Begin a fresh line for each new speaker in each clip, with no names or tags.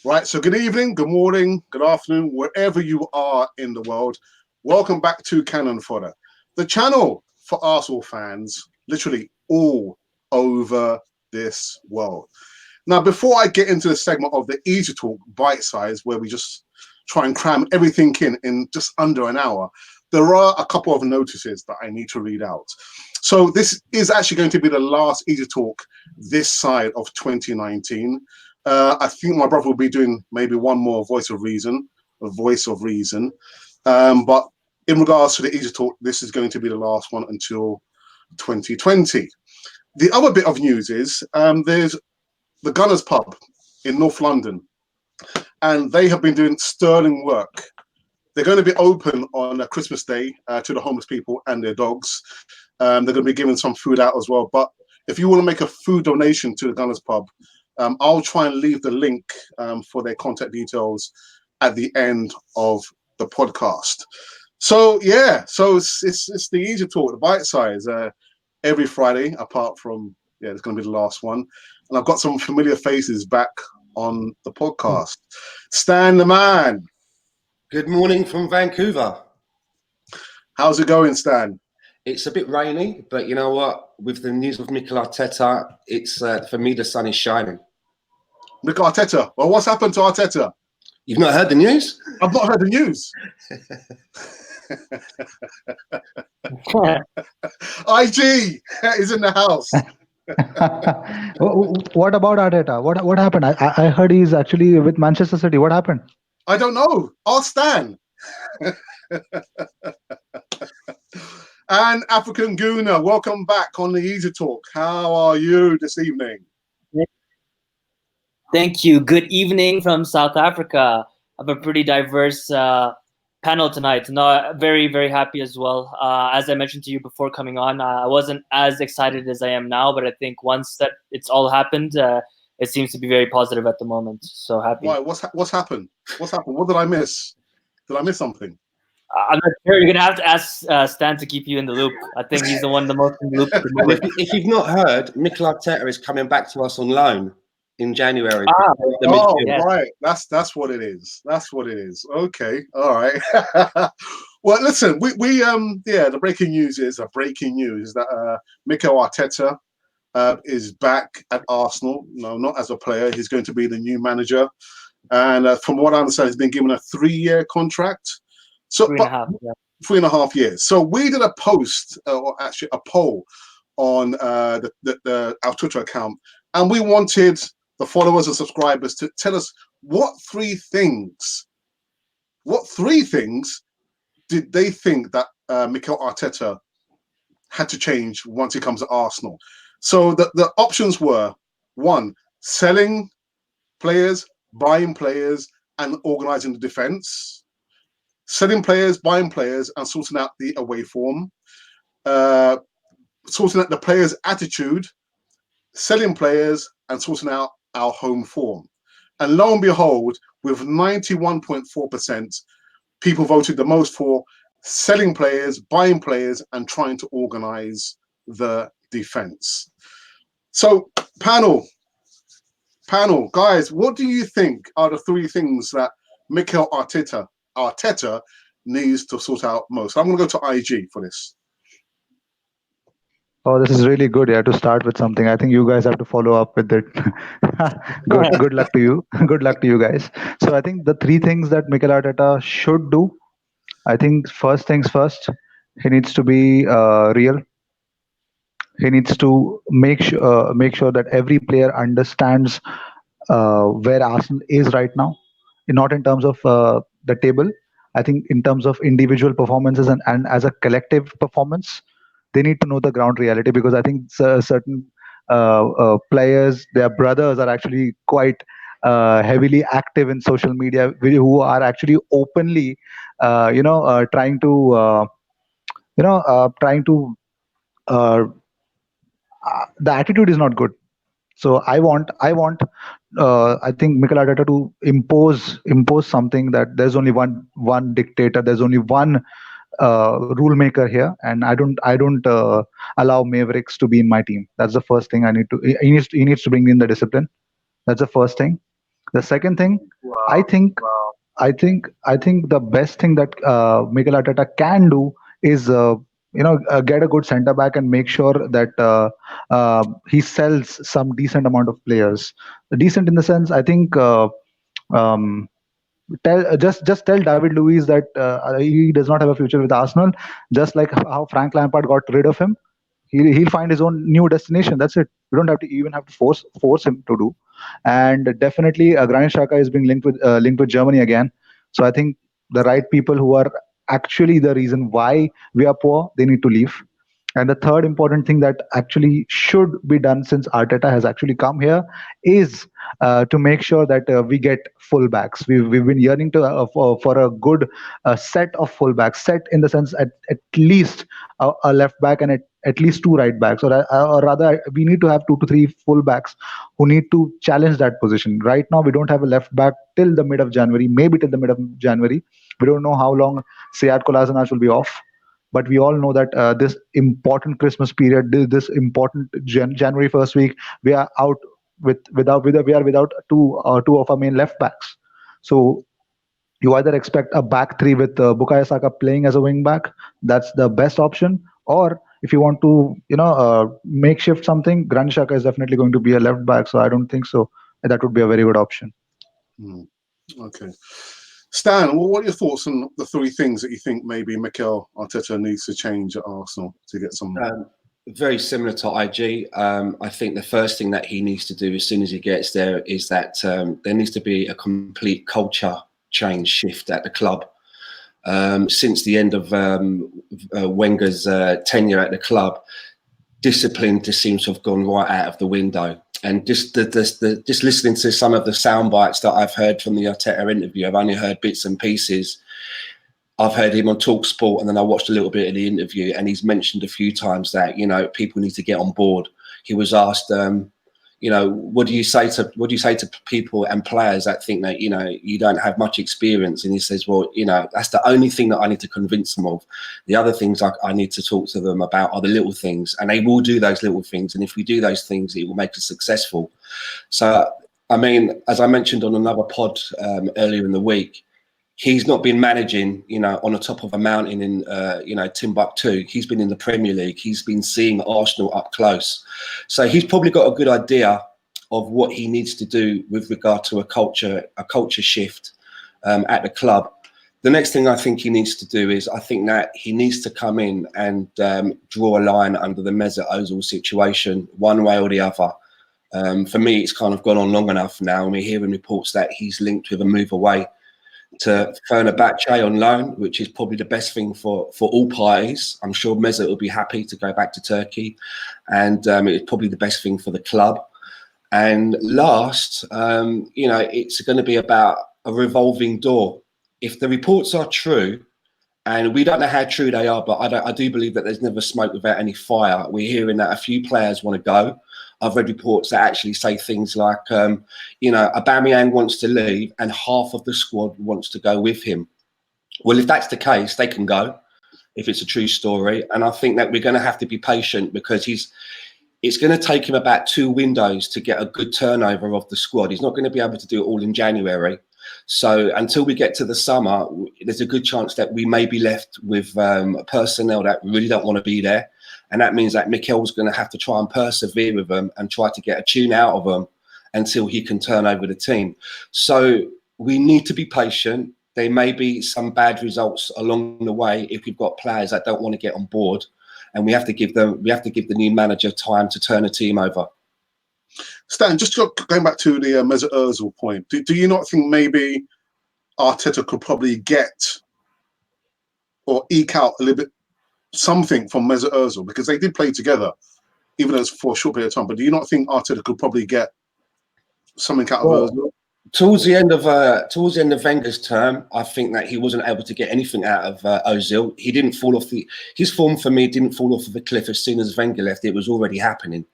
Right, so good evening, good morning, good afternoon, wherever you are in the world. Welcome back to Cannon Fodder, the channel for Arsenal fans, literally all over this world. Now, before I get into the segment of the Easytalk Bitesize, where we just try and cram everything in just under an hour, there are a couple of notices that I need to read out. So this is actually going to be the last Easytalk this side of 2019. I think my brother will be doing maybe one more Voice of Reason. But in regards to the Easytalk, this is going to be the last one until 2020. The other bit of news is there's the Gunners pub in North London, and they have been doing sterling work. They're going to be open on a Christmas Day to the homeless people and their dogs. They're going to be giving some food out as well. But if you want to make a food donation to the Gunners pub, I'll try and leave the link for their contact details at the end of the podcast. So yeah, so it's the Easy Talk, the Bite Size, every Friday, apart from it's going to be the last one. And I've got some familiar faces back on the podcast. Stan the man.
Good morning from Vancouver.
How's it going, Stan?
It's a bit rainy, but you know what? With the news of Mikel Arteta, it's for me the sun is shining.
Mikel Arteta. Well, what's happened to Arteta?
You've not heard the news?
I've not heard the news. IG is in the house.
What about Arteta? What happened? I heard he's actually with Manchester City. What happened?
I don't know. Ask Stan. And African Gooner, welcome back on the Easy Talk. How are you this evening?
Thank you. Good evening from South Africa. I have a pretty diverse panel tonight. No, very, very happy as well. As I mentioned to you before coming on, I wasn't as excited as I am now, but I think once that it's all happened, it seems to be very positive at the moment. So happy.
Why? What's happened? What's happened? What did I miss? Did I miss something?
I'm not sure. You're going to have to ask Stan to keep you in the loop. I think he's the one the most in the loop.
If you've not heard, Mikel Arteta is coming back to us on loan in January.
Right. That's what it is. That's what it is. Okay. All right. Well, listen, we the breaking news is that Mikel Arteta is back at Arsenal. No, not as a player. He's going to be the new manager. And from what I understand, he's been given a 3-year contract. So 3.5 years. So we did a post, or actually a poll on our Twitter account, and we wanted the followers and subscribers to tell us what three things did they think that Mikel Arteta had to change once he comes to Arsenal. So the options were: 1, selling players, buying players, and organising the defence. Selling players, buying players, and sorting out the away form. Sorting out the players' attitude, selling players, and sorting out our home form. And lo and behold, with 91.4%, people voted the most for selling players, buying players, and trying to organise the defence. So, panel, guys, what do you think are the three things that Mikel Arteta needs to sort out most? I'm going to go to IG for this.
Oh, this is really good. Yeah, to start with something. I think you guys have to follow up with it. Good luck to you. Good luck to you guys. So I think the three things that Mikel Arteta should do. I think first things first, he needs to be real. He needs to make sure that every player understands where Arsenal is right now, not in terms of the table. I think in terms of individual performances and as a collective performance, they need to know the ground reality, because I think certain players, their brothers, are actually quite heavily active in social media, who are actually openly, trying to the attitude is not good. So I think Mikel Arteta to impose something, that there's only one dictator, there's only one rule maker here, and I don't allow Mavericks to be in my team. That's the first thing I need to. He needs to bring in the discipline. That's the first thing. The second thing, I think I think the best thing that Mikel Arteta can do is get a good centre back and make sure that he sells some decent amount of players. Decent in the sense, I think. Um, just tell David Luiz that he does not have a future with Arsenal. Just like how Frank Lampard got rid of him, he'll find his own new destination. That's it. We don't have to even have to force him to do. And definitely, Granit Xhaka is being linked with Germany again. So I think the right people who are actually the reason why we are poor, they need to leave. And the third important thing that actually should be done since Arteta has actually come here is to make sure that we get fullbacks. We've been yearning to for a good set of fullbacks, set in the sense at least a left back and at least two right backs, or rather, we need to have 2 to 3 fullbacks who need to challenge that position. Right now, we don't have a left back till the mid of January, maybe till the mid of January. We don't know how long Sead Kolasinac will be off. But we all know that this important Christmas period, this important January first week, we are out we are without two of our main left backs. So you either expect a back three with Bukayo Saka playing as a wing back. That's the best option. Or if you want to, makeshift something, Granit Xhaka is definitely going to be a left back. So I don't think so. That would be a very good option.
Okay. Stan, what are your thoughts on the 3 things that you think maybe Mikel Arteta needs to change at Arsenal to get some?
Very similar to IG. I think the first thing that he needs to do as soon as he gets there is that there needs to be a complete culture change shift at the club. Since the end of Wenger's tenure at the club, discipline just seems to have gone right out of the window. And just listening to some of the sound bites that I've heard from the Arteta interview, I've only heard bits and pieces. I've heard him on TalkSport, and then I watched a little bit of the interview, and he's mentioned a few times that people need to get on board. He was asked, what do you say to people and players that think that you don't have much experience? And he says, well, that's the only thing that I need to convince them of. The other things I need to talk to them about are the little things, and they will do those little things. And if we do those things, it will make us successful. So, I mean, as I mentioned on another pod earlier in the week, he's not been managing, on the top of a mountain in, Timbuktu. He's been in the Premier League. He's been seeing Arsenal up close. So he's probably got a good idea of what he needs to do with regard to a culture shift at the club. The next thing I think he needs to do is I think that he needs to come in and draw a line under the Mesut Ozil situation, one way or the other. For me, it's kind of gone on long enough now, and we're hearing reports that he's linked with a move away to Fenerbahce on loan, which is probably the best thing for all parties. I'm sure Mesut will be happy to go back to Turkey, and it's probably the best thing for the club. And last, it's going to be about a revolving door. If the reports are true, and we don't know how true they are, but I do believe that there's never smoke without any fire. We're hearing that a few players want to go. I've read reports that actually say things like, Aubameyang wants to leave and half of the squad wants to go with him. Well, if that's the case, they can go, if it's a true story. And I think that we're going to have to be patient because it's going to take him about 2 windows to get a good turnover of the squad. He's not going to be able to do it all in January. So until we get to the summer, there's a good chance that we may be left with personnel that really don't want to be there. And that means that Mikel's going to have to try and persevere with them and try to get a tune out of them until he can turn over the team. So we need to be patient. There may be some bad results along the way if we've got players that don't want to get on board, and we have to give the new manager time to turn the team over.
Stan, just going back to the Mesut Ozil point, do you not think maybe Arteta could probably get or eke out a little bit something from Mesut Ozil, because they did play together, even though it's for a short period of time? But do you not think Arteta could probably get something out of Ozil?
Towards the end of Wenger's term, I think that he wasn't able to get anything out of Ozil. He didn't fall off his form for me didn't fall off of the cliff as soon as Wenger left. It was already happening.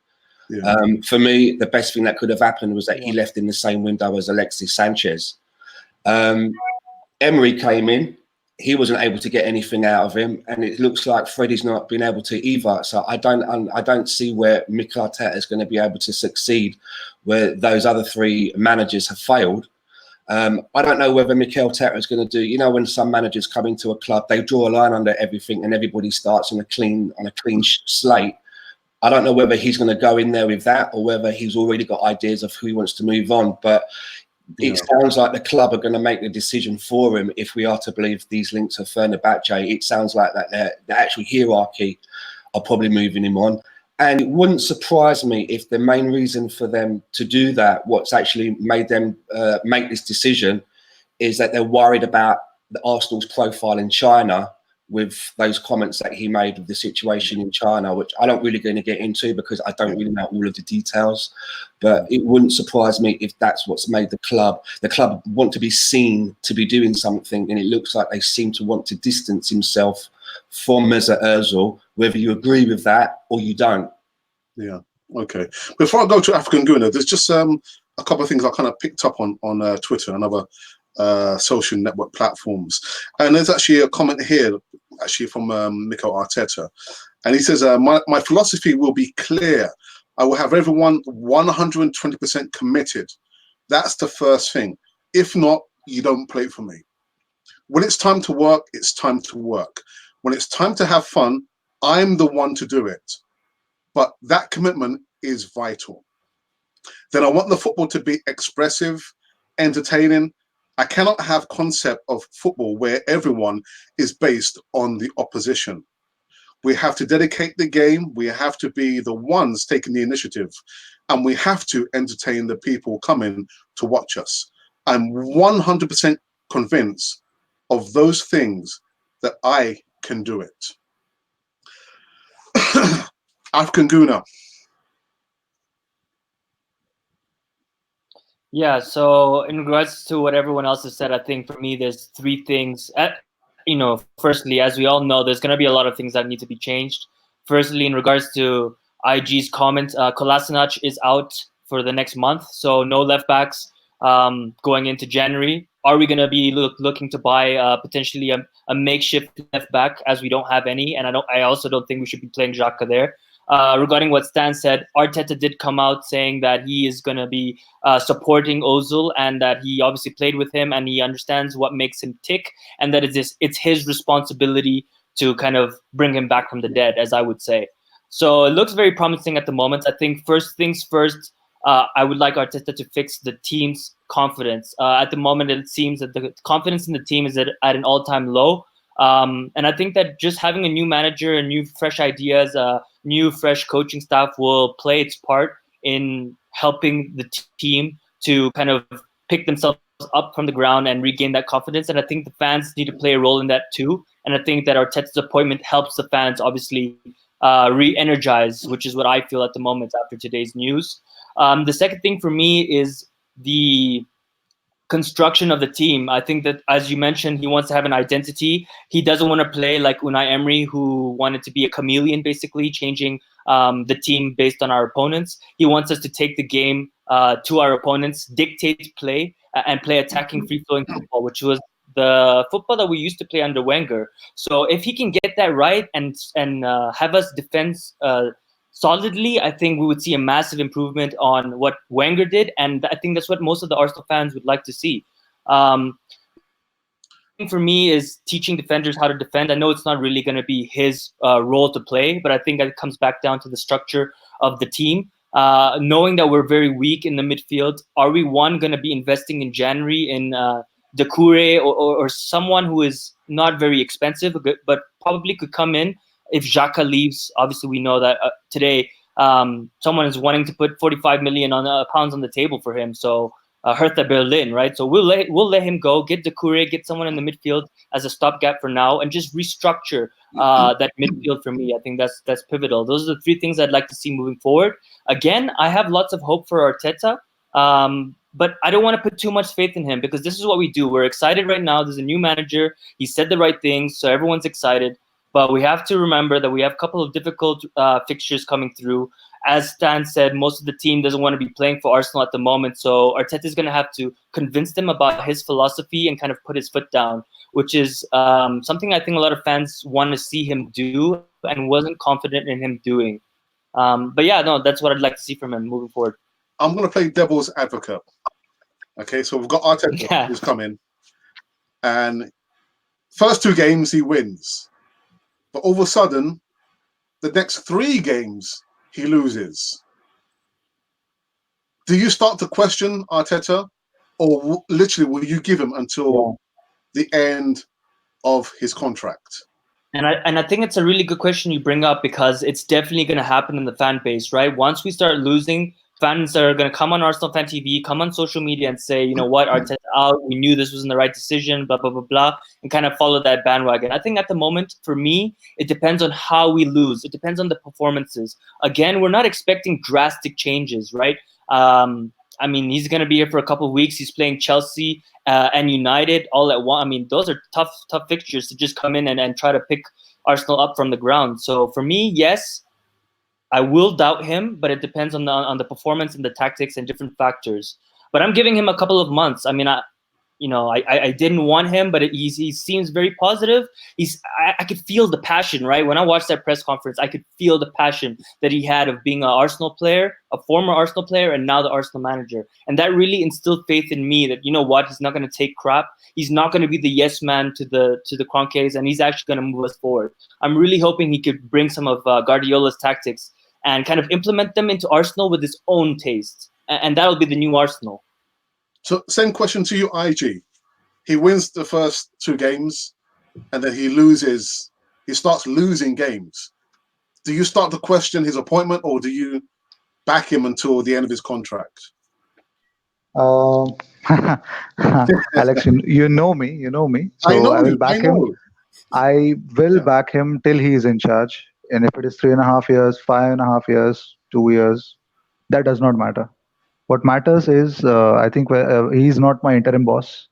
Yeah. For me, the best thing that could have happened was that he left in the same window as Alexis Sanchez. Emery came in. He wasn't able to get anything out of him, and it looks like Freddie's not been able to either. So I don't see where Mikel Arteta is going to be able to succeed, where those other 3 managers have failed. I don't know whether Mikel Arteta is going to do, when some managers come into a club, they draw a line under everything and everybody starts on a clean slate. I don't know whether he's going to go in there with that or whether he's already got ideas of who he wants to move on. But it sounds like the club are going to make the decision for him if we are to believe these links are Fenerbahce. It sounds like that the actual hierarchy are probably moving him on. And it wouldn't surprise me if the main reason for them to do that, what's actually made them make this decision, is that they're worried about the Arsenal's profile in China with those comments that he made of the situation in China, which I don't really going to get into because I don't really know all of the details. But it wouldn't surprise me if that's what's made the club want to be seen to be doing something, and it looks like they seem to want to distance himself from Mesut Ozil, whether you agree with that or you don't.
Yeah. Okay. Before I go to African Gooner, there's just a couple of things I kind of picked up on Twitter and other social network platforms. And there's actually a comment here, actually from Mikel Arteta. And he says, my philosophy will be clear. I will have everyone 120% committed. That's the first thing. If not, you don't play for me. When it's time to work, it's time to work. When it's time to have fun, I'm the one to do it. But that commitment is vital. Then I want the football to be expressive, entertaining. I cannot have concept of football where everyone is based on the opposition. We have to dedicate the game. We have to be the ones taking the initiative, and we have to entertain the people coming to watch us. I'm 100% convinced of those things that I can do it. African Gooner.
Yeah, so in regards to what everyone else has said, I think for me, there's three things. Firstly, as we all know, there's going to be a lot of things that need to be changed. Firstly, in regards to IG's comment, Kolasinac is out for the next month, so no left backs going into January. Are we going to be looking to buy potentially a makeshift left back, as we don't have any? And I also don't think we should be playing Xhaka there. Regarding what Stan said, Arteta did come out saying that he is going to be supporting Ozil and that he obviously played with him and he understands what makes him tick and that it's his responsibility to kind of bring him back from the dead, as I would say. So it looks very promising at the moment. I think first things first, I would like Arteta to fix the team's confidence. At the moment, it seems that the confidence in the team is at an all-time low. And I think that just having a new manager and new fresh ideas, new fresh coaching staff will play its part in helping the team to kind of pick themselves up from the ground and regain that confidence. And I think the fans need to play a role in that too. And I think that Arteta's appointment helps the fans obviously re-energize, which is what I feel at the moment after today's news. The second thing for me is the construction of the team. I think that, as you mentioned, he wants to have an identity. He doesn't want to play like Unai Emery, who wanted to be a chameleon, basically changing the team based on our opponents. He wants us to take the game to our opponents, dictate play, and play attacking, free-flowing football, which was the football that we used to play under Wenger. So if he can get that right and have us defend solidly, I think we would see a massive improvement on what Wenger did, and I think that's what most of the Arsenal fans would like to see. For me is teaching defenders how to defend. I know it's not really going to be his role to play, but I think that it comes back down to the structure of the team. Knowing that we're very weak in the midfield, are we going to be investing in January in Doucouré or someone who is not very expensive, but probably could come in if Xhaka leaves? Obviously, we know that today someone is wanting to put 45 million pounds on the table for him. So Hertha Berlin, right? So we'll let him go, get Doucouré, get someone in the midfield as a stopgap for now, and just restructure that midfield for me. I think that's pivotal. Those are the three things I'd like to see moving forward. Again, I have lots of hope for Arteta, but I don't want to put too much faith in him because this is what we do. We're excited right now. There's a new manager. He said the right things, so everyone's excited. But we have to remember that we have a couple of difficult fixtures coming through. As Stan said, most of the team doesn't want to be playing for Arsenal at the moment. So Arteta is going to have to convince them about his philosophy and kind of put his foot down, which is something I think a lot of fans want to see him do and wasn't confident in him doing. But yeah, no, that's what I'd like to see from him moving forward.
I'm going to play devil's advocate. Okay, so we've got Arteta
Yeah.
who's coming, and first 2 games he wins, but all of a sudden, the next 3 games he loses. Do you start to question Arteta, or literally will you give him until the end of his contract?
And I think it's a really good question you bring up, because it's definitely going to happen in the fan base, right? Once we start losing, fans are going to come on Arsenal Fan TV, come on social media and say, you know what, Arteta out, we knew this wasn't the right decision, blah, blah, blah, blah, and kind of follow that bandwagon. I think at the moment, for me, it depends on how we lose. It depends on the performances. Again, we're not expecting drastic changes, right? I mean, he's going to be here for a couple of weeks. He's playing Chelsea and United all at once. I mean, those are tough fixtures to just come in and try to pick Arsenal up from the ground. So for me, yes, I will doubt him, but it depends on the performance and the tactics and different factors. But I'm giving him a couple of months. I mean, I didn't want him, but he seems very positive. I could feel the passion, right? When I watched that press conference, I could feel the passion that he had of being an Arsenal player, a former Arsenal player, and now the Arsenal manager. And that really instilled faith in me that, you know what, he's not going to take crap. He's not going to be the yes man to the Kroenkes, and he's actually going to move us forward. I'm really hoping he could bring some of Guardiola's tactics and kind of implement them into Arsenal with his own taste. And that'll be the new Arsenal.
So same question to you, IG. He wins the first 2 games, and then he starts losing games. Do you start to question his appointment, or do you back him until the end of his contract?
Alex, you know me. So I will back him. I will back him till he is in charge. And if it is 3.5 years, 5.5 years, 2 years, that does not matter. What matters is, I think he's not my interim boss.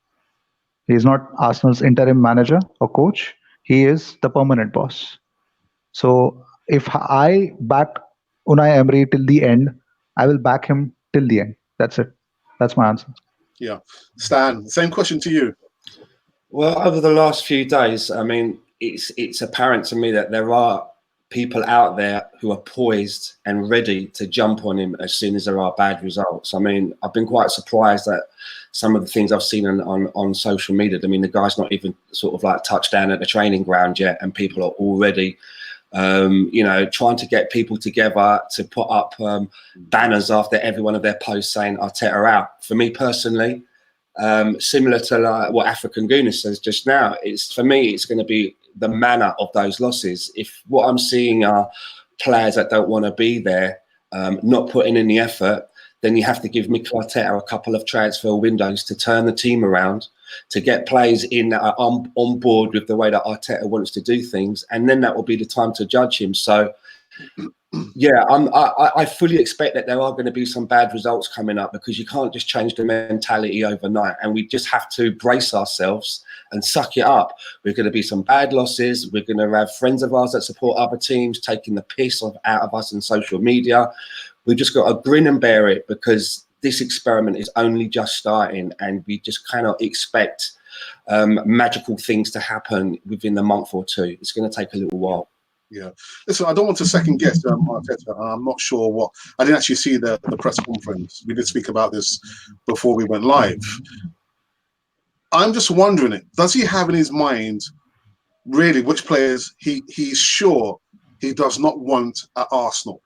He's not Arsenal's interim manager or coach. He is the permanent boss. So if I back Unai Emery till the end, I will back him till the end. That's it. That's my answer.
Yeah. Stan, same question to you.
Well, over the last few days, I mean, it's apparent to me that there are people out there who are poised and ready to jump on him as soon as there are bad results. I mean, I've been quite surprised at some of the things I've seen on social media. I mean, the guy's not even sort of like touched down at the training ground yet, and people are already, trying to get people together to put up banners after every one of their posts saying Arteta out. For me personally, similar to like what African Gooner says just now, for me, it's going to be the manner of those losses. If what I'm seeing are players that don't want to be there, not putting in the effort, then you have to give Mikel Arteta a couple of transfer windows to turn the team around, to get players in that are on board with the way that Arteta wants to do things, and then that will be the time to judge him. So, yeah, I fully expect that there are going to be some bad results coming up, because you can't just change the mentality overnight, and we just have to brace ourselves and suck it up. We're going to be some bad losses. We're going to have friends of ours that support other teams taking the piss out of us on social media. We've just got to grin and bear it, because this experiment is only just starting, and we just cannot expect magical things to happen within a month or 2. It's going to take a little while.
Yeah. Listen, I don't want to second guess Arteta. I'm not sure what. I didn't actually see the press conference. We did speak about this before we went live. I'm just wondering, does he have in his mind really which players he's sure he does not want at Arsenal?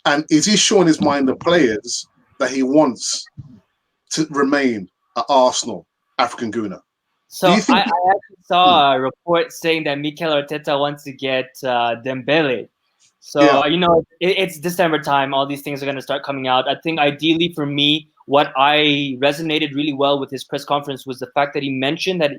And is he sure in his mind the players that he wants to remain at Arsenal, African Gooner?
So I actually saw a report saying that Mikel Arteta wants to get Dembele. So, it's December time. All these things are going to start coming out. I think ideally for me, what I resonated really well with his press conference was the fact that he mentioned that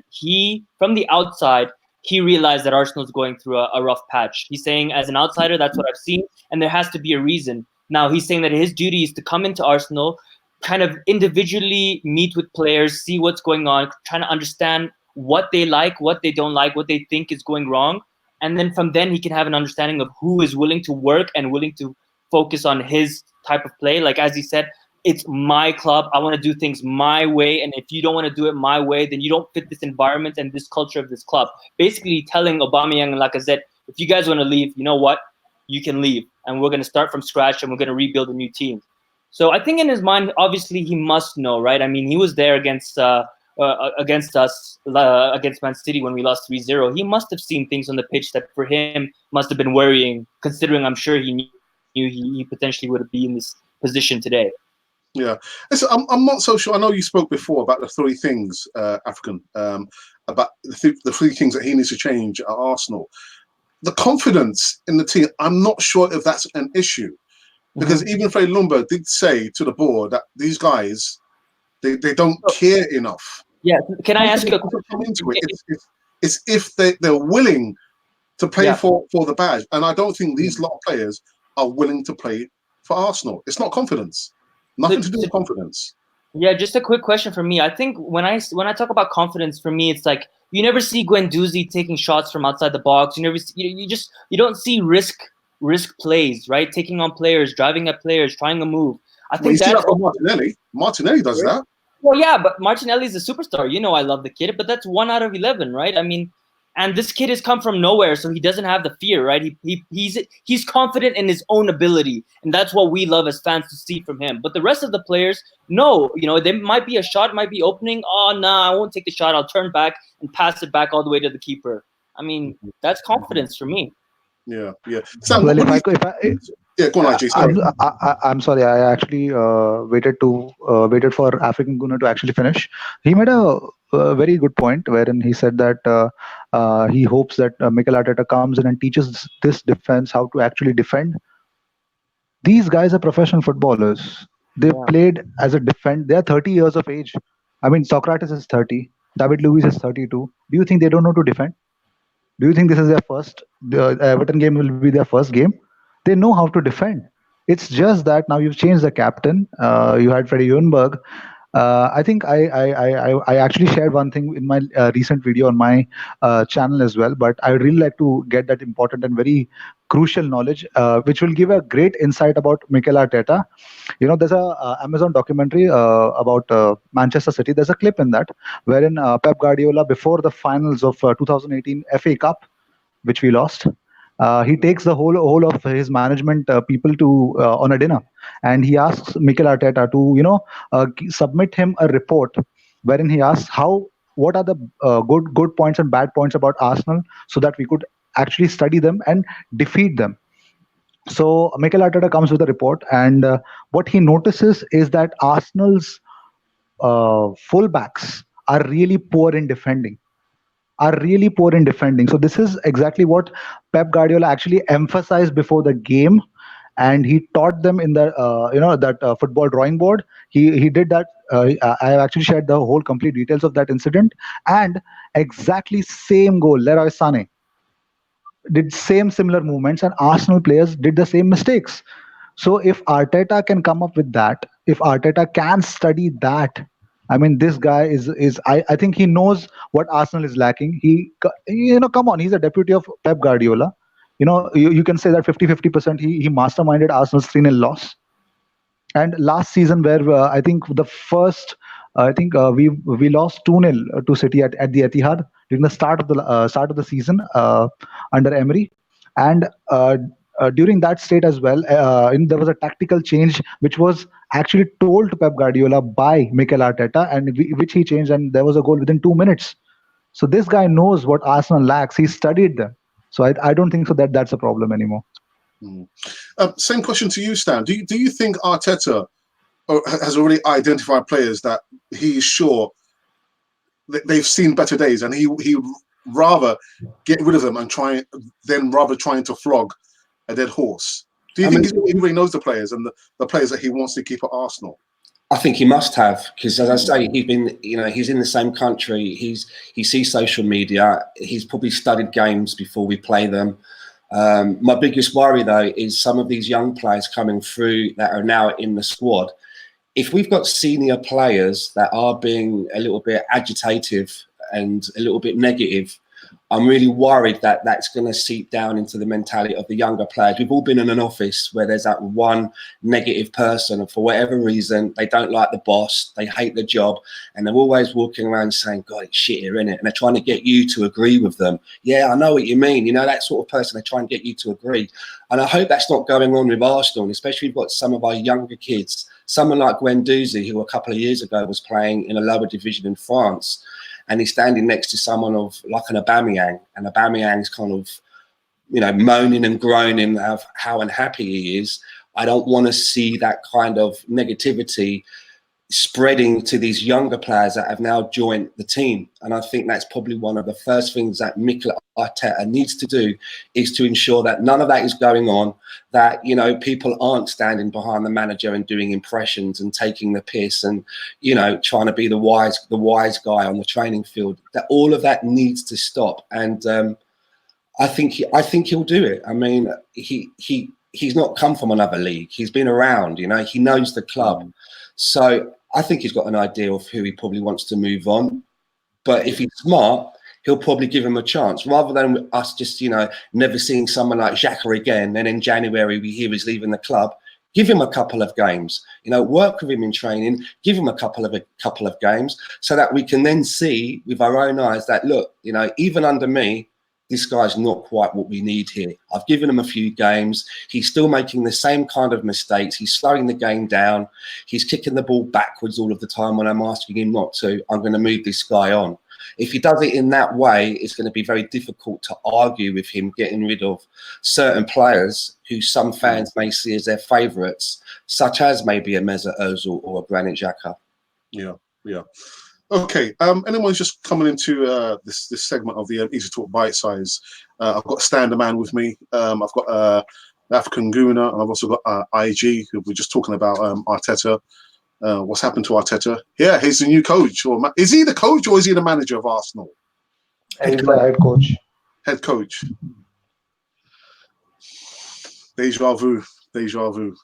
from the outside, he realized that Arsenal is going through a rough patch. He's saying, as an outsider, that's what I've seen, and there has to be a reason. Now, he's saying that his duty is to come into Arsenal, kind of individually meet with players, see what's going on, trying to understand what they like, what they don't like, what they think is going wrong. And then from then he can have an understanding of who is willing to work and willing to focus on his type of play. Like, as he said, it's my club. I want to do things my way. And if you don't want to do it my way, then you don't fit this environment and this culture of this club. Basically telling Aubameyang and Lacazette, if you guys want to leave, you know what? You can leave. And we're going to start from scratch and we're going to rebuild a new team. So I think in his mind, obviously he must know, right? I mean, he was there against us against Man City when we lost 3-0. He must have seen things on the pitch that for him must have been worrying, considering I'm sure he knew he potentially would be in this position today.
Yeah, listen, I'm not so sure. I know you spoke before about the three things, African, about the three things that he needs to change at Arsenal. The confidence in the team, I'm not sure if that's an issue. Because even Fred Lumber did say to the board that these guys, they don't care enough.
Yeah, can I ask you a question?
Come into it. It's if they're willing to play for the badge. And I don't think these lot of players are willing to play for Arsenal. It's not confidence. Nothing to do with confidence.
Yeah, just a quick question for me. I think when I talk about confidence, for me, it's like you never see Guendouzi taking shots from outside the box. You never see, you don't see risk plays, right? Taking on players, driving at players, trying a move. I think
that's what Martinelli. Martinelli does that.
Well, yeah, but Martinelli's a superstar. I love the kid, but that's 1 out of 11, right? I mean, and this kid has come from nowhere, so he doesn't have the fear, right? He's confident in his own ability, and that's what we love as fans to see from him. But the rest of the players, no, there might be a shot, might be opening. Oh, nah, I won't take the shot. I'll turn back and pass it back all the way to the keeper. I mean, that's confidence for me.
Yeah. Sam,
well,
yeah, go on, IG. Sorry.
I'm sorry. I actually waited for African Gooner to actually finish. He made a very good point wherein he said that he hopes that Mikel Arteta comes in and teaches this defense how to actually defend. These guys are professional footballers. They played as a defend. They are 30 years of age. I mean, Socrates is 30. David Luiz is 32. Do you think they don't know to defend? Do you think this is their first? The Everton game will be their first game. They know how to defend. It's just that now you've changed the captain. You had Freddie Ljungberg. I think I actually shared one thing in my recent video on my channel as well. But I really like to get that important and very crucial knowledge, which will give a great insight about Mikel Arteta. There's a Amazon documentary about Manchester City. There's a clip in that wherein Pep Guardiola, before the finals of 2018 FA Cup, which we lost, he takes the whole of his management people to on a dinner, and he asks Mikel Arteta to submit him a report wherein he asks what are the good points and bad points about Arsenal, so that we could actually study them and defeat them. So Mikel Arteta comes with a report, and what he notices is that Arsenal's fullbacks are really poor in defending. So this is exactly what Pep Guardiola actually emphasized before the game, and he taught them in the that football drawing board. He did that. I have actually shared the whole complete details of that incident, and exactly same goal. Leroy Sané did similar movements, and Arsenal players did the same mistakes. So if Arteta can come up with that, if Arteta can study that, I mean, this guy I think he knows what Arsenal is lacking. Come on, he's a deputy of Pep Guardiola. You can say that 50% he masterminded Arsenal's 3-0 loss. And last season, where I think we lost 2-0 to City at the Etihad during the start of the season under Emery, and during that state as well, there was a tactical change which was actually told to Pep Guardiola by Mikel Arteta, and which he changed, and there was a goal within 2 minutes. So this guy knows what Arsenal lacks. He studied them. So I don't think so that's a problem anymore.
Same question to you, Stan. Do you think Arteta has already identified players that he's sure that they've seen better days, and he rather get rid of them and trying to flog a dead horse? Do you think he really knows the players and the players that he wants to keep at Arsenal?
I think he must have, because as I say, he's in the same country. He sees social media. He's probably studied games before we play them. My biggest worry, though, is some of these young players coming through that are now in the squad. If we've got senior players that are being a little bit agitative and a little bit negative, I'm really worried that that's going to seep down into the mentality of the younger players. We've all been in an office where there's that one negative person, and for whatever reason, they don't like the boss, they hate the job, and they're always walking around saying, God, it's shit here, innit? And they're trying to get you to agree with them. Yeah, I know what you mean. That sort of person, they try and get you to agree. And I hope that's not going on with Arsenal, and especially we've got some of our younger kids Someone like Guendouzi, who a couple of years ago was playing in a lower division in France, and he's standing next to someone of like an Aubameyang, and Aubameyang's kind of, you know, moaning and groaning of how unhappy he is. I don't want to see that kind of negativity spreading to these younger players that have now joined the team. And I think that's probably one of the first things that Mikel Arteta needs to do, is to ensure that none of that is going on, that, you know, people aren't standing behind the manager and doing impressions and taking the piss and, you know, trying to be the wise guy on the training field. That all of that needs to stop. And I think he'll do it. I mean, he's not come from another league. He's been around, you know, he knows the club. So I think he's got an idea of who he probably wants to move on. But if he's smart, he'll probably give him a chance, rather than us just, you know, never seeing someone like Xhaka again. Then in January, we hear he's leaving the club. Give him a couple of games, you know, work with him in training, give him a couple of games, so that we can then see with our own eyes that, look, you know, even under me, this guy's not quite what we need here. I've given him a few games. He's still making the same kind of mistakes. He's slowing the game down. He's kicking the ball backwards all of the time when I'm asking him not to. I'm going to move this guy on. If he does it in that way, it's going to be very difficult to argue with him getting rid of certain players who some fans may see as their favourites, such as maybe a Mesut Ozil or a Granit Xhaka.
Yeah, yeah. Okay, anyone's just coming into this segment of the Easy Talk Bitesize. I've got Stand the Man with me. I've got African Gooner, and I've also got IG, who we're just talking about Arteta. What's happened to Arteta? Yeah, he's the new coach. Or is he the coach or is he the manager of Arsenal?
He's the head coach.
Head coach. Deja vu. Deja vu.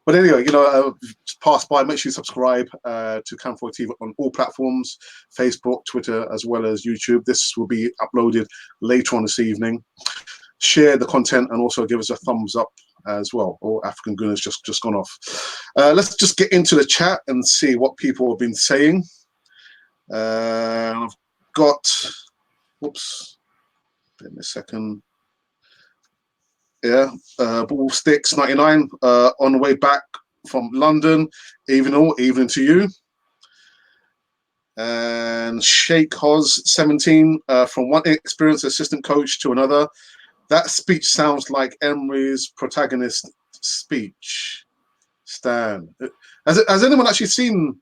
But anyway, you know, just pass by. Make sure you subscribe to Cam4 TV on all platforms, Facebook, Twitter, as well as YouTube. This will be uploaded later on this evening. Share the content and also give us a thumbs up as well. Or African Gooner's just gone off. Let's just get into the chat and see what people have been saying. I've got, whoops, give me a second. Yeah, Ball Sticks 99 on the way back from London. Evening to you. And Sheikh Hoz 17 from one experienced assistant coach to another. That speech sounds like Emery's protagonist speech. Stan, has anyone actually seen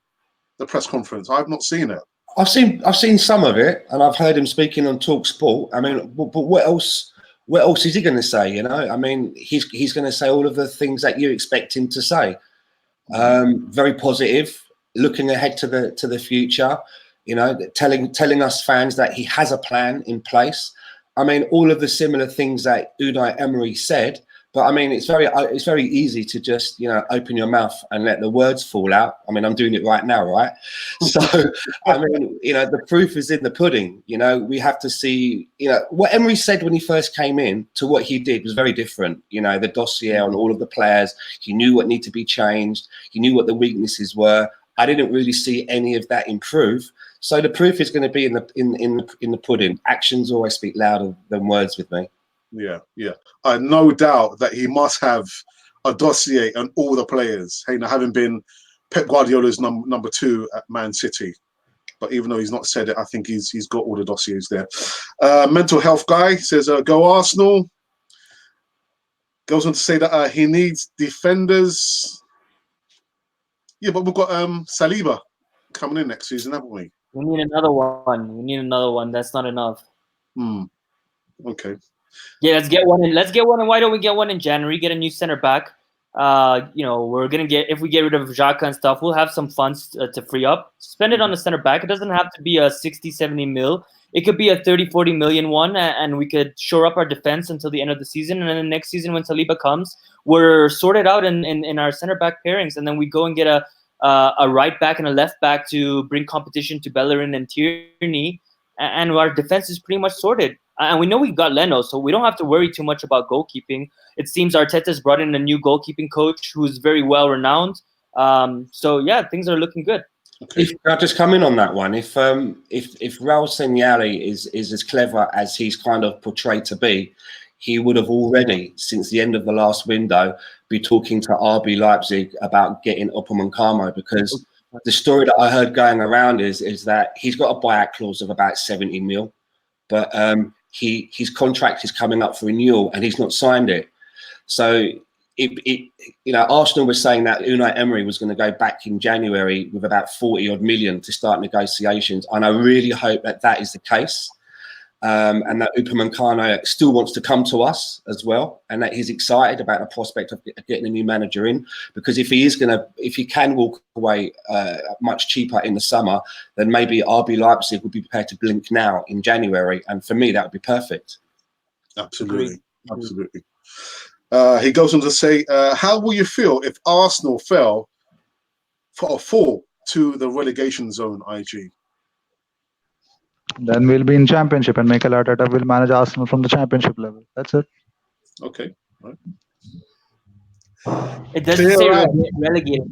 the press conference? I've not seen it.
I've seen some of it, and I've heard him speaking on Talk Sport. I mean, but what else? What else is he going to say? You know, I mean, he's going to say all of the things that you expect him to say. Very positive, looking ahead to the future. You know, telling us fans that he has a plan in place. I mean, all of the similar things that Unai Emery said. But I mean, it's very easy to just, you know, open your mouth and let the words fall out. I mean, I'm doing it right now, right? So, I mean, you know, the proof is in the pudding. You know, we have to see, you know, what Emery said when he first came in to what he did was very different. You know, the dossier on all of the players, he knew what needed to be changed. He knew what the weaknesses were. I didn't really see any of that improve. So the proof is going to be in the pudding. Actions always speak louder than words with me.
Yeah, yeah. No doubt that he must have a dossier on all the players. Hey, now having been Pep Guardiola's number 2 at Man City, but even though he's not said it, I think he's got all the dossiers there. Mental health guy says, "Go Arsenal." Goes on to say that he needs defenders. Yeah, but we've got Saliba coming in next season, haven't we?
We need another one. That's not enough.
Okay.
Yeah, let's get one in. And why don't we get one in January? Get a new center back. You know, we're gonna get, if we get rid of Xhaka and stuff, we'll have some funds to free up. Spend it on a center back. It doesn't have to be a 60, 70 mil. It could be a 30, 40 million one, and we could shore up our defense until the end of the season. And then next season, when Saliba comes, we're sorted out in our center back pairings, and then we go and get a right back and a left back to bring competition to Bellerin and Tierney, and our defense is pretty much sorted. And we know we've got Leno, so we don't have to worry too much about goalkeeping. It seems Arteta's brought in a new goalkeeping coach who's very well renowned. So yeah, things are looking good.
Okay. If I just come in on that one, if Raul Sanllehi is as clever as he's kind of portrayed to be, he would have already, since the end of the last window, be talking to RB Leipzig about getting Upamecano, because the story that I heard going around is that he's got a buyout clause of about 70 mil, but his contract is coming up for renewal and he's not signed it. So Arsenal was saying that Unai Emery was going to go back in January with about 40 odd million to start negotiations, and I really hope that that is the case. And that Upamecano still wants to come to us as well, and that he's excited about the prospect of getting a new manager in, because if he can walk away much cheaper in the summer, then maybe RB Leipzig would be prepared to blink now in January, and for me that would be perfect.
Absolutely. He goes on to say, how will you feel if Arsenal fall to the relegation zone, IG?
Then we'll be in championship, and Mikel Arteta will manage Arsenal from the championship level. That's it.
Okay. Right.
It doesn't say relegate.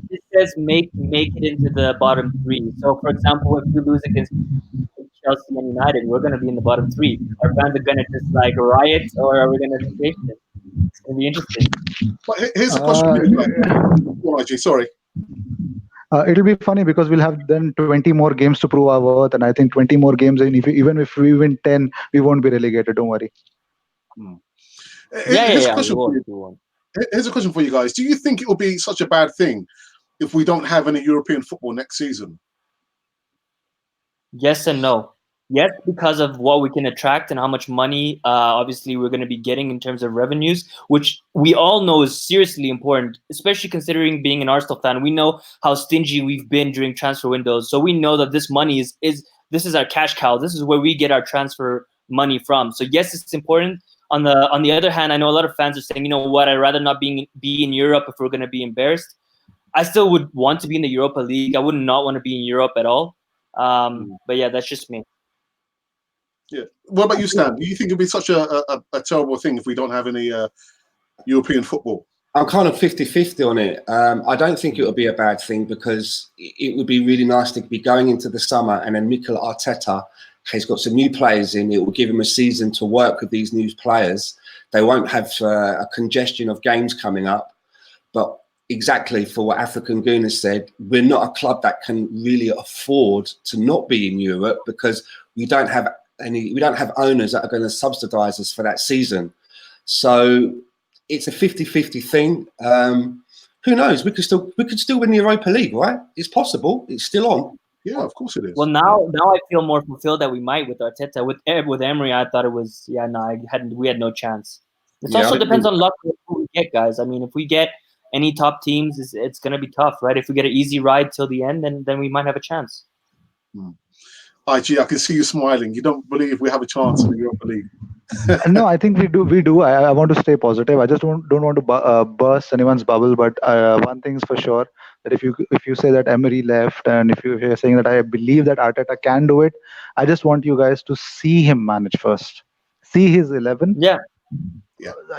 It says make it into the bottom three. So, for example, if we lose against Chelsea and United, we're going to be in the bottom three. Our fans are going to just like riot, or are we going to be patient? It's going to be interesting.
But here's the question. IG, sorry.
It'll be funny because we'll have then 20 more games to prove our worth, and I think 20 more games, and even if we win 10, we won't be relegated. Don't worry.
Here's a question for you guys. Do you think it will be such a bad thing if we don't have any European football next season?
Yes and no. Yes, because of what we can attract and how much money, obviously, we're going to be getting in terms of revenues, which we all know is seriously important, especially considering being an Arsenal fan. We know how stingy we've been during transfer windows. So we know that this money is our cash cow. This is where we get our transfer money from. So yes, it's important. On the other hand, I know a lot of fans are saying, you know what, I'd rather not be in Europe if we're going to be embarrassed. I still would want to be in the Europa League. I would not want to be in Europe at all. But yeah, that's just me.
Yeah. What about you, Stan? Do you think it'd be such a terrible thing if we don't have any European football?
I'm kind of 50-50 on it. I don't think it would be a bad thing, because it would be really nice to be going into the summer, and then Mikel Arteta has got some new players in. It will give him a season to work with these new players. They won't have a congestion of games coming up. But exactly for what African Gooner said, we're not a club that can really afford to not be in Europe, because we don't have owners that are going to subsidise us for that season. So it's a 50-50 thing. Who knows? We could still win the Europa League, right? It's possible. It's still on.
Yeah, of course it is.
Well, now I feel more fulfilled that we might with Arteta. With Emery, I thought it was we had no chance. It also depends on luck who we get, guys. I mean, if we get any top teams, it's going to be tough, right? If we get an easy ride till the end, then we might have a chance.
IG, I can see you smiling. You don't believe we have a chance in the Europa League?
No, I think we do. I want to stay positive. I just don't want to burst anyone's bubble. But one thing's for sure, that if you say that Emery left, and if you're saying that I believe that Arteta can do it, I just want you guys to see him manage first. See his 11.
Yeah.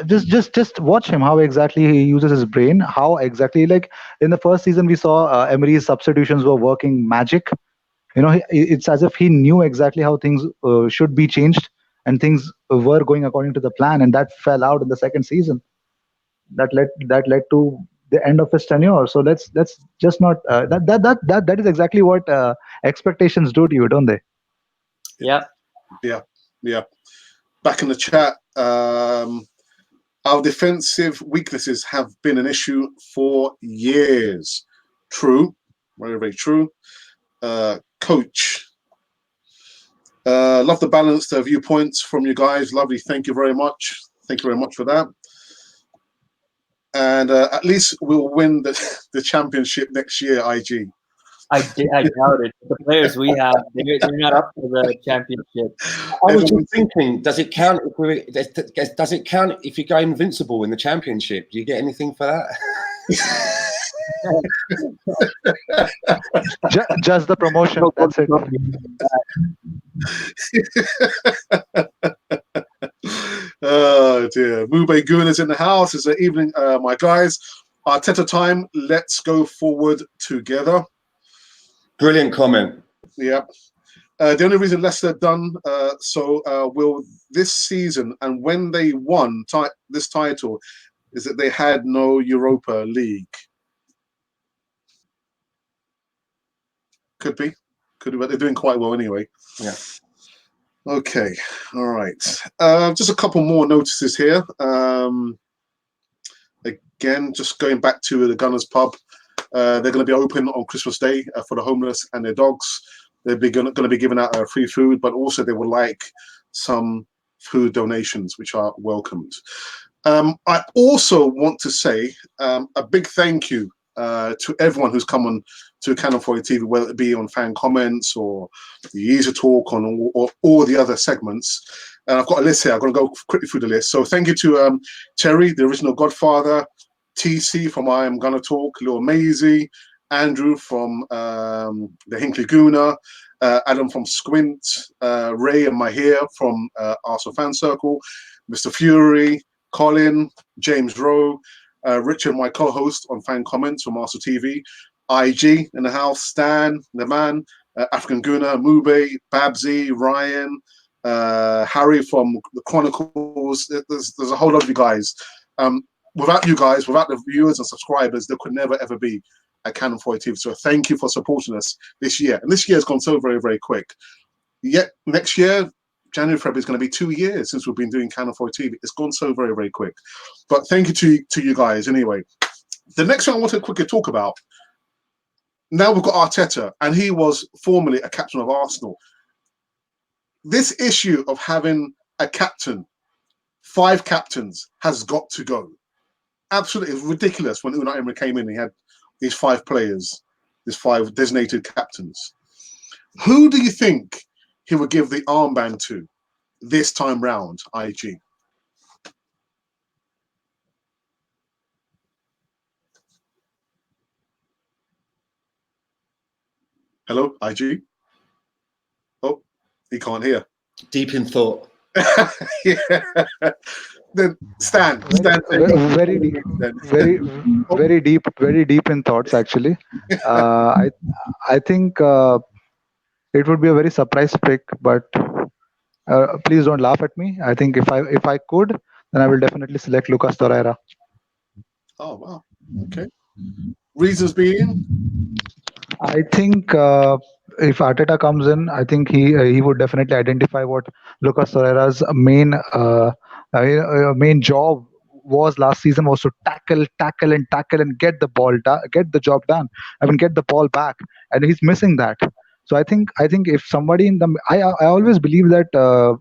Just watch him, how exactly he uses his brain, how exactly, like in the first season we saw Emery's substitutions were working magic. It's as if he knew exactly how things should be changed, and things were going according to the plan, and that fell out in the second season. That led to the end of his tenure. So let's just not that is exactly what expectations do to you, don't they?
Yeah.
Back in the chat, our defensive weaknesses have been an issue for years. True, very, very true. Coach, love the balanced viewpoints from you guys. Lovely. Thank you very much. Thank you very much for that. And at least we'll win the championship next year, IG.
I doubt it. The players we have, they're not up for the championship.
I was just thinking, does it count if you go invincible in the championship? Do you get anything for that?
Just the promotion. That's it.
Oh dear. Mube Gooner's in the house. It's an evening, my guys. Arteta time. Let's go forward together.
Brilliant comment.
Yep. The only reason Leicester done so will this season, and when they won this title, is that they had no Europa League. Could be, but they're doing quite well anyway.
Yeah.
Okay, all right. Just a couple more notices here. Again, just going back to the Gunners pub. They're going to be open on Christmas Day for the homeless and their dogs. They're going to be giving out free food, but also they would like some food donations, which are welcomed. I also want to say a big thank you to everyone who's come on to Cannon 40 TV, whether it be on fan comments or the Easytalk or all the other segments. And I've got a list here. I'm going to go quickly through the list. So thank you to Terry, the original Godfather, TC from I Am Gonna Talk, Lil Maisie, Andrew from the Hinkley Gooner, Adam from Squint, Ray and Mahir from Arsenal Fan Circle, Mr. Fury, Colin, James Rowe, Richard, my co-host on Fan Comments from Arsenal TV, IG in the house, Stan, the man, African Gooner, Mube, Babsy, Ryan, Harry from the Chronicles. There's a whole lot of you guys. Without you guys, without the viewers and subscribers, there could never ever be a Cannon 40 TV. So thank you for supporting us this year. And this year has gone so very, very quick. Yet next year, January, February is going to be 2 years since we've been doing Cannon 40 TV. It's gone so very, very quick. But thank you to you guys anyway. The next thing I want to quickly talk about, now we've got Arteta, and he was formerly a captain of Arsenal. This issue of having a captain, 5 captains, has got to go. Absolutely, it's ridiculous when Unai Emery came in, he had these 5 players, these 5 designated captains. Who do you think he would give the armband to this time round, IG? Hello, IG? Oh, he can't hear.
Deep in thought.
Yeah. Then Stan.
Very deep, very deep in thoughts. Actually, I think it would be a very surprise pick, but please don't laugh at me. I think if I could, then I will definitely select Lucas Torreira.
Oh wow. Okay. Reasons being?
I think if Arteta comes in, I think he would definitely identify what Lucas Torreira's main job was last season, was to tackle and get the job done. I mean, get the ball back, and he's missing that. So I think if somebody I always believe that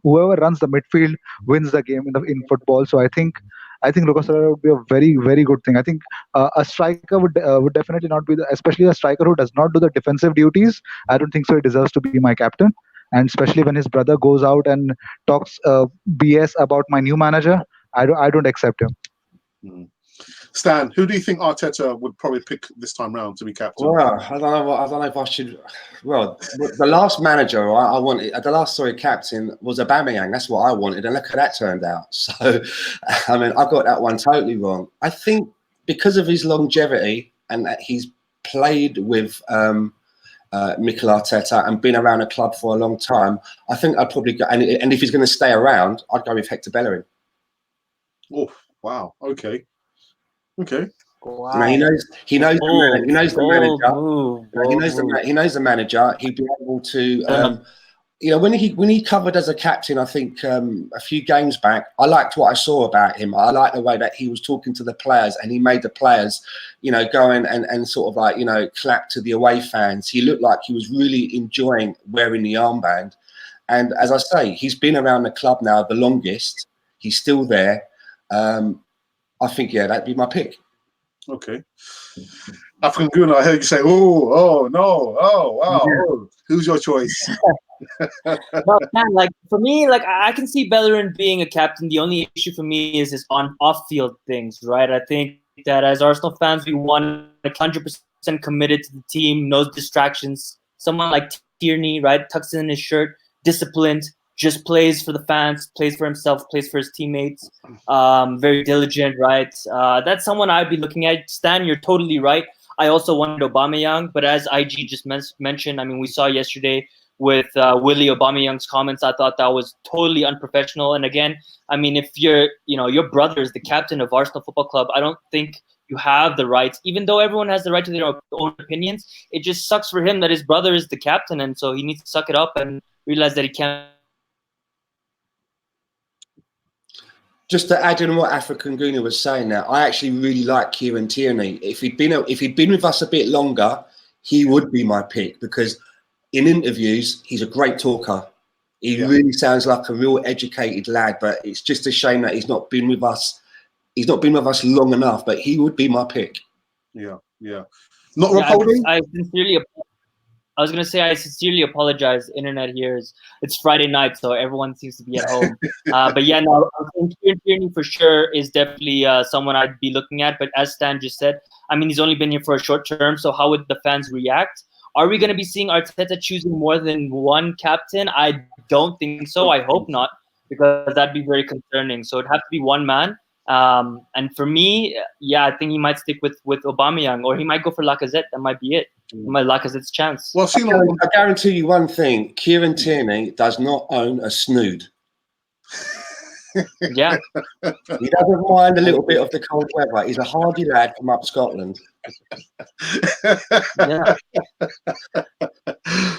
whoever runs the midfield wins the game in football. So I think Lucas Torreira would be a very, very good thing. I think a striker would definitely not be especially a striker who does not do the defensive duties. I don't think so. He deserves to be my captain. And especially when his brother goes out and talks BS about my new manager, I don't accept him.
Mm. Stan, who do you think Arteta would probably pick this time round to be captain?
Well, I don't know if I should. Well, the last manager I wanted, the last captain was Aubameyang. That's what I wanted, and look how that turned out. So, I mean, I got that one totally wrong. I think because of his longevity and that he's played with Mikel Arteta and been around the club for a long time, I think I'd probably go. And if he's going to stay around, I'd go with Hector Bellerin.
Oh, wow. Okay.
Wow.
Now, he knows the manager. He knows the manager. He'd be able to, when he covered as a captain, I think a few games back, I liked what I saw about him. I liked the way that he was talking to the players, and he made the players, go and sort of clap to the away fans. He looked like he was really enjoying wearing the armband. And as I say, he's been around the club now the longest. He's still there. I think, that'd be my pick.
Okay. African Gooner, I heard you say, oh, no, oh, wow.
Yeah.
Oh. Who's your choice?
Well, man, for me, I can see Bellerin being a captain. The only issue for me is his off-field things, right? I think that as Arsenal fans, we want 100% committed to the team, no distractions. Someone like Tierney, right, tucks in his shirt, disciplined, just plays for the fans, plays for himself, plays for his teammates, very diligent, right? That's someone I'd be looking at. Stan, you're totally right. I also wanted Aubameyang, but as IG just mentioned, I mean, we saw yesterday with Willie Aubameyang's comments. I thought that was totally unprofessional. And again, I mean, if your brother is the captain of Arsenal Football Club, I don't think you have the right, even though everyone has the right to their own opinions. It just sucks for him that his brother is the captain, and so he needs to suck it up and realize that he can't.
Just to add in what African Gooner was saying now, I actually really like Kieran Tierney. If he'd been with us a bit longer, he would be my pick, because in interviews he's a great talker. He really sounds like a real educated lad, but it's just a shame that he's not been with us. He's not been with us long enough, but he would be my pick.
Yeah. Not Rob Holding?
I was going to say, I sincerely apologize. Internet here it's Friday night, so everyone seems to be at home. But yeah, no, I think Kieran Tierney for sure is definitely someone I'd be looking at. But as Stan just said, I mean, he's only been here for a short term, so how would the fans react? Are we going to be seeing Arteta choosing more than one captain? I don't think so. I hope not, because that'd be very concerning. So it'd have to be one man. And for me, yeah, I think he might stick with Aubameyang, or he might go for Lacazette. That might be it. Lacazette's chance.
Well,
I guarantee you one thing: Kieran Tierney does not own a snood.
Yeah,
he doesn't mind a little bit of the cold weather. He's a hardy lad from up Scotland.
Yeah.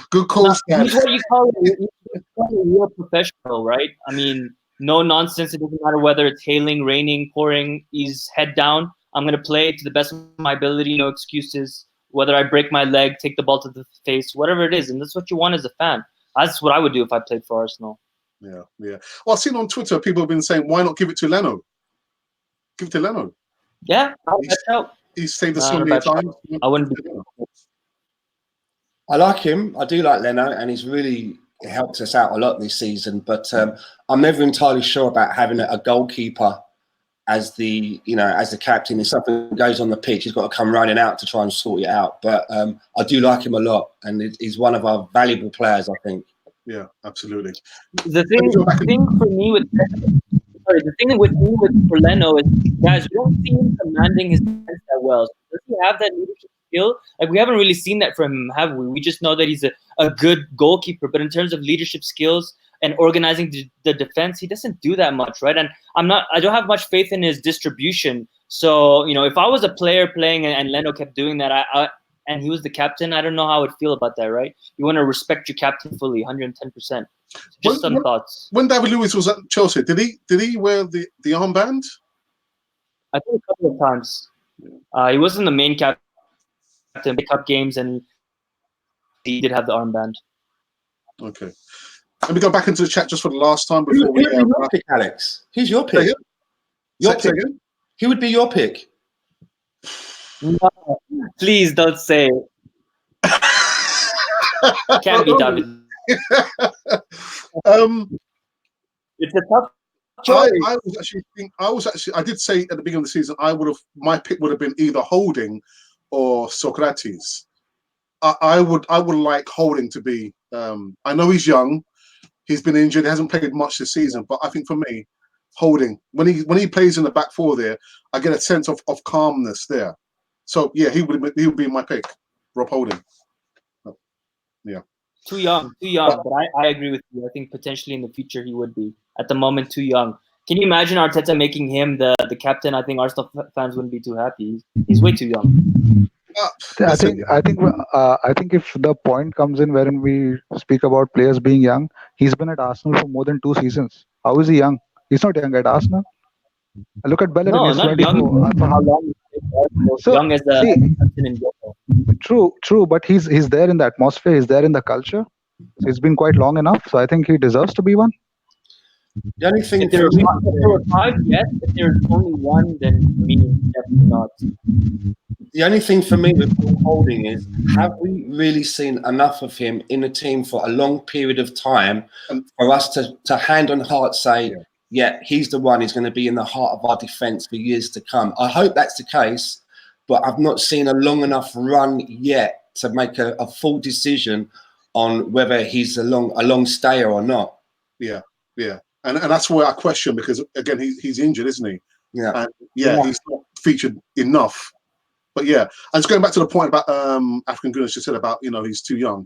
Good call, Stan.
He's what you call a real professional, right? I mean, no nonsense. It doesn't matter whether it's hailing, raining, pouring. He's head down. I'm going to play to the best of my ability. No excuses. Whether I break my leg, take the ball to the face, whatever it is. And that's what you want as a fan. That's what I would do if I played for Arsenal.
Yeah. Well, I've seen on Twitter people have been saying, why not give it to Leno? Give it to Leno.
Yeah,
he's saved us so many times.
I wouldn't be.
I like him. I do like Leno, and he's really helped us out a lot this season. But I'm never entirely sure about having a goalkeeper as the captain. If something goes on the pitch, he's got to come running out to try and sort it out. But I do like him a lot, and he's one of our valuable players, I think.
Yeah, absolutely.
The thing for me with Leno is, guys, we don't see him commanding his defense that well. So does he have that leadership skill? Like, we haven't really seen that from him, have we? We just know that he's a good goalkeeper, but in terms of leadership skills and organizing the defense, he doesn't do that much, right? And I don't have much faith in his distribution. So, if I was a player playing and Leno kept doing that, and he was the captain, I don't know how I would feel about that, right? You want to respect your captain fully, 110%. Just some thoughts.
When David Luiz was at Chelsea, did he wear the armband?
I think a couple of times. He wasn't the main captain in cup games, and he did have the armband.
Okay. Let me go back into the chat just for the last time before we.
Your pick, Alex. Who's your pick? Your pick. Who would be your pick?
No, please don't say it. Can't be David. It's a tough choice.
I did say at the beginning of the season, my pick would have been either Holding or Socrates. I would like Holding to be. I know he's young, he's been injured, he hasn't played much this season, but I think for me, Holding, when he plays in the back four there, I get a sense of calmness there. So yeah, he would be my pick, Rob Holding. Yeah.
Too young. But I agree with you. I think potentially in the future he would be. At the moment, too young. Can you imagine Arteta making him the captain? I think Arsenal fans wouldn't be too happy. He's way too young.
I think if the point comes in wherein we speak about players being young, he's been at Arsenal for more than 2 seasons. How is he young? He's not young at Arsenal. Look at Bellerin.
No, not young. For how long? So, young as the captain in general.
True, but he's there in the atmosphere. He's there in the culture. So it's been quite long enough. So I think he deserves to be one.
The only thing,
if there were 5, yes. If there's only one, then me, definitely not.
The only thing for me with Holding is, have we really seen enough of him in the team for a long period of time for us to hand on heart say, yeah, he's the one who's going to be in the heart of our defence for years to come? I hope that's the case, but I've not seen a long enough run yet to make a full decision on whether he's a long stayer or not.
Yeah. And that's why I question, because again he's injured, isn't he?
Yeah.
And he's not featured enough. But yeah, and just going back to the point about African Gooner just said about he's too young.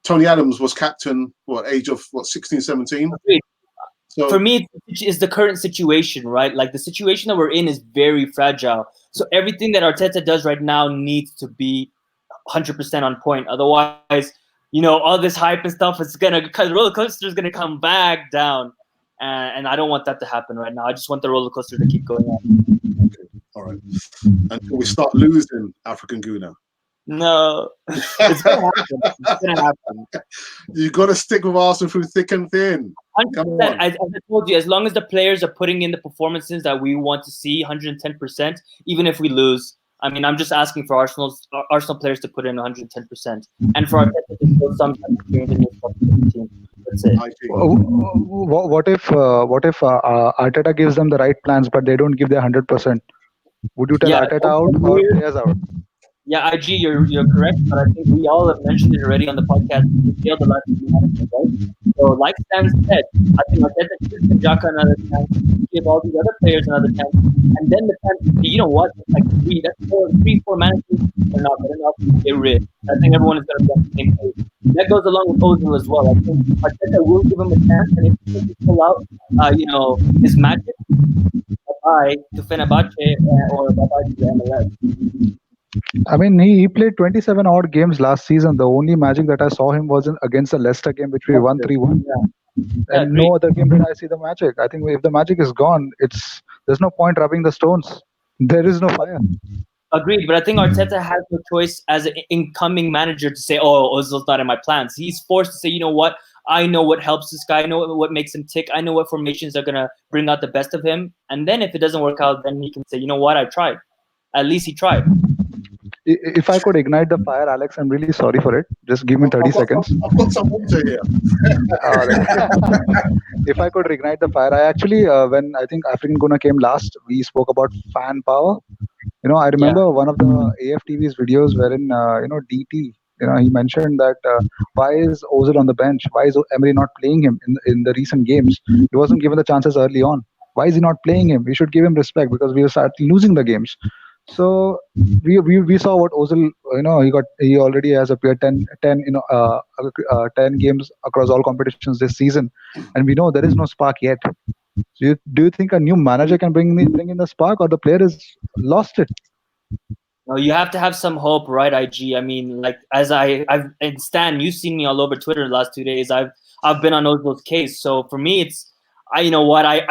Tony Adams was captain, age of 16, 17? So,
for me, it's the current situation, right? Like the situation that we're in is very fragile. So everything that Arteta does right now needs to be 100% on point. Otherwise, all this hype and stuff is the roller coaster is gonna come back down, and I don't want that to happen right now. I just want the roller coaster to keep going on.
Okay, all right. Until we start losing African Gooner.
No, it's gonna happen. It's gonna happen.
You got to stick with Arsenal through thick and thin.
100%. As I told you, as long as the players are putting in the performances that we want to see, 110%, even if we lose. I mean, I'm just asking for Arsenal players to put in 110%, and for Arteta to show some type of change in the team. That's it.
What if Arteta gives them the right plans, but they don't give their 100%? Would you tell Arteta out or players out?
Yeah, IG, you're correct, but I think we all have mentioned it already on the podcast. We failed the last few matches, right? So, like Stan said, I think Arteta gives Jaka another chance, give all these other players another chance, and then the chance to say, you know what, like three, four managers are not good enough to get rid. I think everyone is going to be on the same page. That goes along with Ozil as well. I think Arteta will give him a chance, and if he can pull out, his magic, bye to Fenerbahce or bye to the MLS.
I mean, he played 27 odd games last season. The only magic that I saw him was against the Leicester game, which we won 3-1. And no other game did I see the magic. I think if the magic is gone, there's no point rubbing the stones. There is no fire.
Agreed, but I think Arteta has no choice as an incoming manager to say, "Oh, Ozil's not in my plans." He's forced to say, "You know what? I know what helps this guy. I know what makes him tick. I know what formations are gonna bring out the best of him." And then if it doesn't work out, then he can say, "You know what? I tried. At least he tried."
If I could ignite the fire, Alex, I'm really sorry for it. Just give me 30 seconds.
I've got some water here.
If I could ignite the fire, I actually, when I think African Gooner came last, we spoke about fan power. I remember one of the AFTV's videos wherein, DT, he mentioned that why is Ozil on the bench? Why is Emery not playing him in the recent games? He wasn't given the chances early on. Why is he not playing him? We should give him respect because we started losing the games. So we saw what Ozil, he already has appeared 10 games across all competitions this season, and we know there is no spark yet. So do you think a new manager can bring in the spark, or the player has lost it?
No, you have to have some hope, right, IG? I mean, like and Stan, you've seen me all over Twitter the last 2 days. I've been on Ozil's case. So for me, I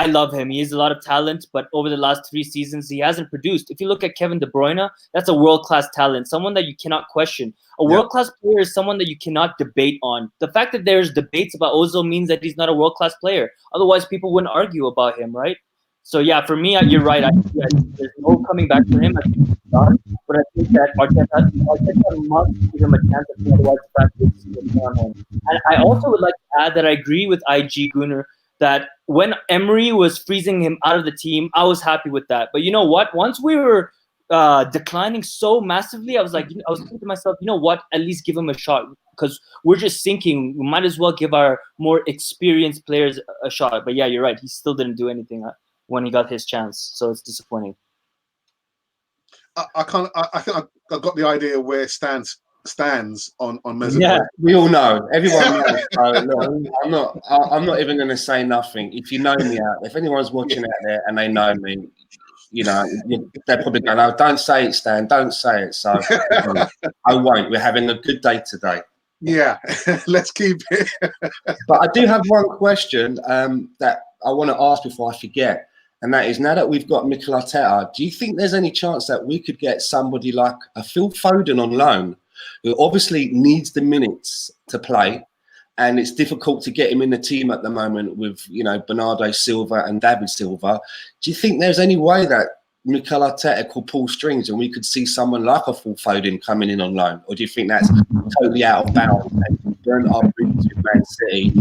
love him. He has a lot of talent, but over the last 3 seasons, he hasn't produced. If you look at Kevin De Bruyne, that's a world-class talent, someone that you cannot question. A world-class player is someone that you cannot debate on. The fact that there's debates about Ozil means that he's not a world-class player. Otherwise, people wouldn't argue about him, right? So, yeah, for me, you're right. There's no coming back for him. I think he's done. But I think that Arteta must give him a chance. Otherwise, practice on him. And I also would like to add that I agree with IG Gooner that when Emery was freezing him out of the team, I was happy with that. But you know what? Once we were declining so massively, I was thinking to myself, you know what? At least give him a shot because we're just sinking. We might as well give our more experienced players a shot. But yeah, you're right. He still didn't do anything when he got his chance. So it's disappointing.
I think I got the idea where stands on Mesut.
Yeah, we all know. Everyone knows. I'm not even going to say nothing. If you know me if anyone's watching out there and they know me, they're probably going, "Oh, don't say it, Stan. Don't say it." So I won't. We're having a good day today.
Yeah, let's keep it.
But I do have one question that I want to ask before I forget. And that is, now that we've got Mikel Arteta, do you think there's any chance that we could get somebody like a Phil Foden on loan, who obviously needs the minutes to play, and it's difficult to get him in the team at the moment with, Bernardo Silva and David Silva? Do you think there's any way that Mikel Arteta could pull strings and we could see someone like a Phil Foden coming in on loan? Or do you think that's totally out of bounds and we burnt our bridges with Man City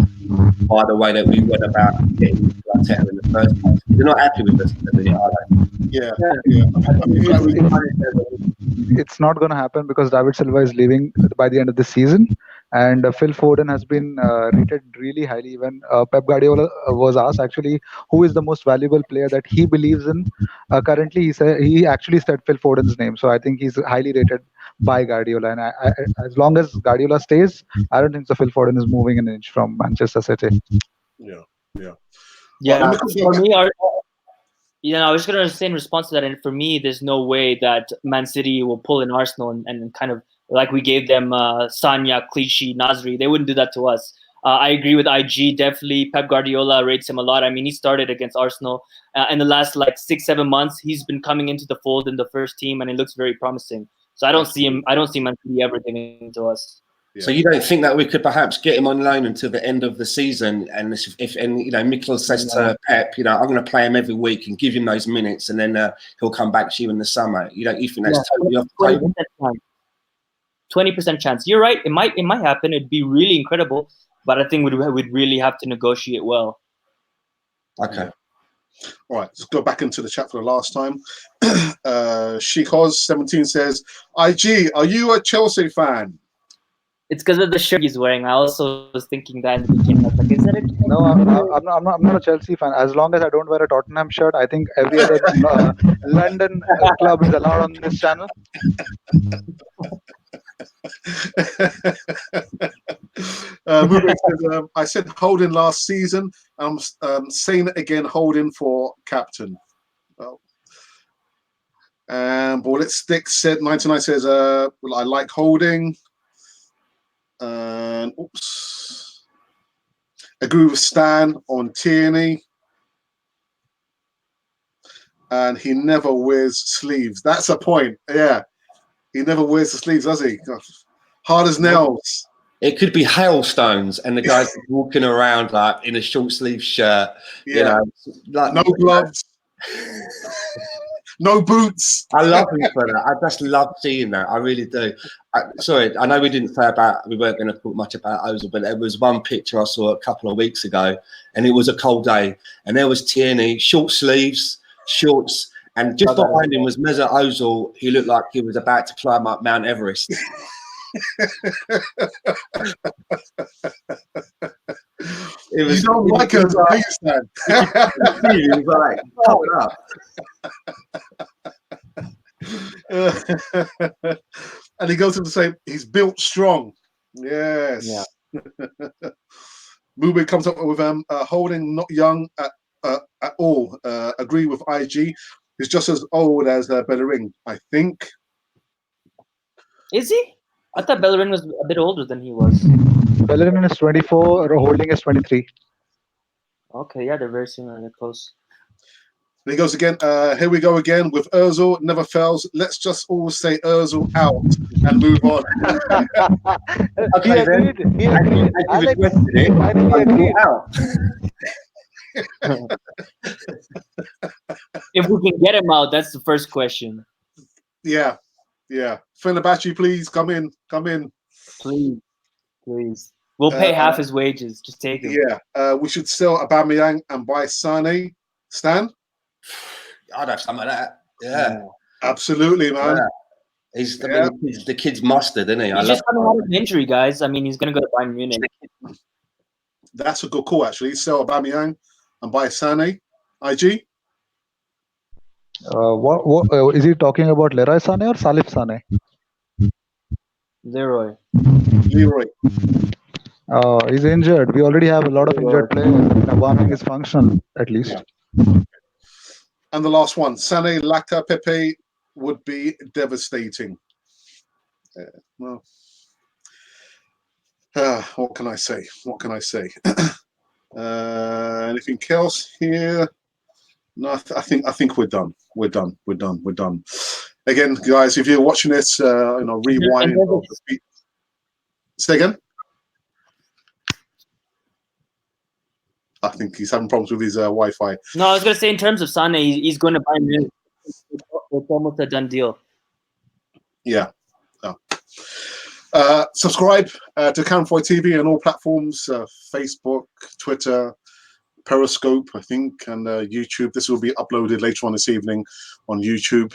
by the way that we went about getting Mikel Arteta in the first place? They're not happy with us at the minute, are they?
It's not going to happen because David Silva is leaving by the end of the season, and Phil Foden has been rated really highly. When Pep Guardiola was asked actually who is the most valuable player that he believes in currently, he actually said Phil Foden's name. So I think he's highly rated by Guardiola. And as long as Guardiola stays, I don't think so Phil Foden is moving an inch from Manchester City.
Yeah.
Yeah,
Well,
for me, I was going to say in response to that, and for me, there's no way that Man City will pull in Arsenal and kind of like we gave them Sanya, Clichy, Nasri. They wouldn't do that to us. I agree with IG. Definitely, Pep Guardiola rates him a lot. I mean, he started against Arsenal in the last like 6-7 months. He's been coming into the fold in the first team, and it looks very promising. So I don't see him. I don't see Man City ever giving to us.
Yeah.
So you don't think that we could perhaps get him on loan until the end of the season, and if Mikel says to Pep, I'm going to play him every week and give him those minutes, and then he'll come back to you in the summer. You think that's totally off the table?
20% chance. You're right. It might happen. It'd be really incredible, but I think we'd really have to negotiate well.
Okay.
All right, let's go back into the chat for the last time. Sheikhoz17 says, IG, are you a Chelsea fan?
It's because of the shirt he's wearing. I also was thinking that in the beginning. I was like, is that a
No, I'm not a Chelsea fan. As long as I don't wear a Tottenham shirt, I think every other London club is allowed on this channel.
Says, I said Holding last season. I'm saying it again, Holding for captain. Well, and Bullet Stick said 99 says, well, I like Holding. And oops. Agree with Stan on Tierney. And he never wears sleeves. That's a point. Yeah. He never wears the sleeves, does he? Hard as nails.
It could be hailstones, and the guy's walking around like in a short sleeve shirt.
Yeah.
Like,
no gloves. No boots.
I love him for that. I just love seeing that. I really do. Sorry, I know we weren't going to talk much about Ozil, but there was one picture I saw a couple of weeks ago, and it was a cold day, and there was Tierney, short sleeves, shorts, and just behind him was Mesut Ozil. He looked like he was about to climb up Mount Everest.
It was, you don't like it, please, man.
He was like, hold
up. And he goes on to say he's built strong. Yes.
Yeah.
Mube comes up with Holding not young at all. Agree with IG. He's just as old as Bellerin, I think.
Is he? I thought Bellerin was a bit older than he was.
Bellerin is 24, Holding is 23.
Okay, yeah, they're very similar. They're close.
He goes again. Here we go again with Ozil. Never fails. Let's just all say Ozil out and move on.
Okay, he agreed. Alex, finally agreed.
If we can get him out, that's the first question.
Yeah. Fenerbahce, please come in.
Please. We'll pay half his wages. Just take him.
Yeah. We should sell Aubameyang and buy Sane. Stan?
I'd have some of that. Yeah.
Absolutely, man.
Yeah. He's the kid's mustard, isn't he?
He's just coming out of an injury, guys. I mean, he's going to go to Bayern Munich.
That's a good call, actually. Sell Aubameyang and buy Sane. IG?
What is he talking about? Leroy Sané or Salif Sané?
Leroy.
He's injured. We already have a lot of injured players. Aubameyang is functional, at least.
Yeah. And the last one, Sané, Laka, Pepe would be devastating. Well, what can I say? Anything else here? No, I think we're done. We're done. Again, guys, if you're watching this, rewind. Say again. I think he's having problems with his Wi-Fi.
No, I was going to say in terms of Sane, he's going to buy him. It's almost a done deal.
Yeah. Subscribe to Camfoy TV on all platforms, Facebook, Twitter, Periscope, I think, and YouTube. This will be uploaded later on this evening on YouTube.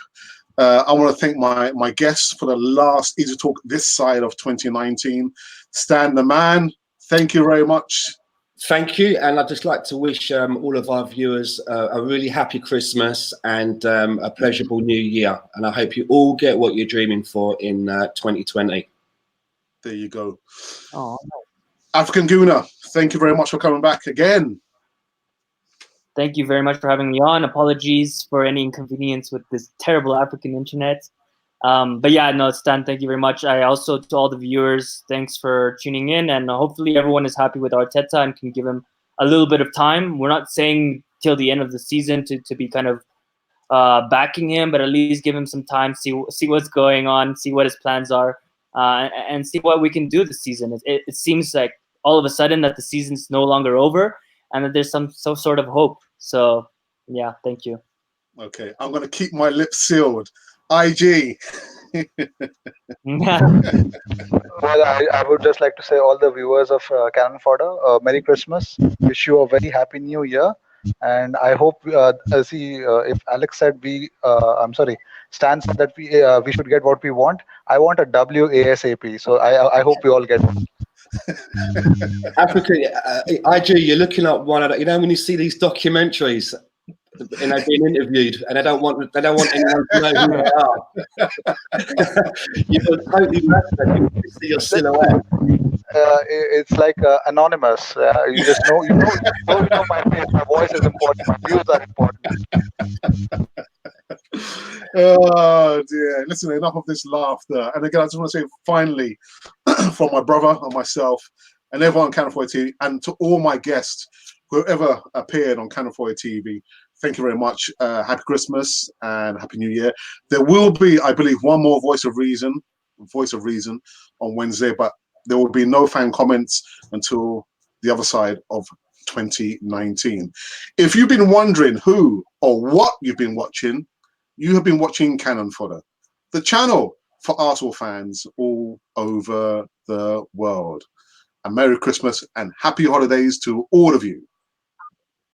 I want to thank my guests for the last Easytalk this side of 2019. Stan the Man, thank you very much.
Thank you, and I'd just like to wish all of our viewers a really happy Christmas and a pleasurable New Year. And I hope you all get what you're dreaming for in 2020.
There you go.
Oh,
African Gooner, thank you very much for coming back again.
thank you very much for having me on. Apologies for any inconvenience with this terrible African internet. But yeah, no, Stan, thank you very much. I also, to all the viewers, thanks for tuning in, and hopefully everyone is happy with Arteta and can give him a little bit of time. We're not saying till the end of the season to be kind of backing him, but at least give him some time, see what's going on, see what his plans are, and see what we can do this season. It seems like all of a sudden that the season's no longer over and that there's some sort of hope. So yeah, thank you.
Okay, I'm going to keep my lips sealed. IG.
Well, I would just like to say all the viewers of Cannon Fodder, Merry Christmas. Wish you a very happy New Year. And I hope, if Alex said I'm sorry, Stan said that we should get what we want. I want a W ASAP. So I hope we all get one.
Africa, IG, you're looking at one of the, when you see these documentaries and they're being interviewed and they don't want anyone to know who they are. You're totally massive. You can see your silhouette.
It's like anonymous. You just know, you know my face. My voice is important. My views are important.
Oh dear. Listen, enough of this laughter. And again, I just want to say finally, from my brother and myself and everyone on Cannon Fodder TV, and to all my guests, whoever appeared on Cannon Fodder TV, thank you very much. Happy Christmas and Happy New Year. There will be, I believe, one more Voice of Reason on Wednesday, but there will be no fan comments until the other side of 2019. If you've been wondering who or what you've been watching, you have been watching Cannon Fodder, the channel for Arsenal fans all over the world. And Merry Christmas and happy holidays to all of you.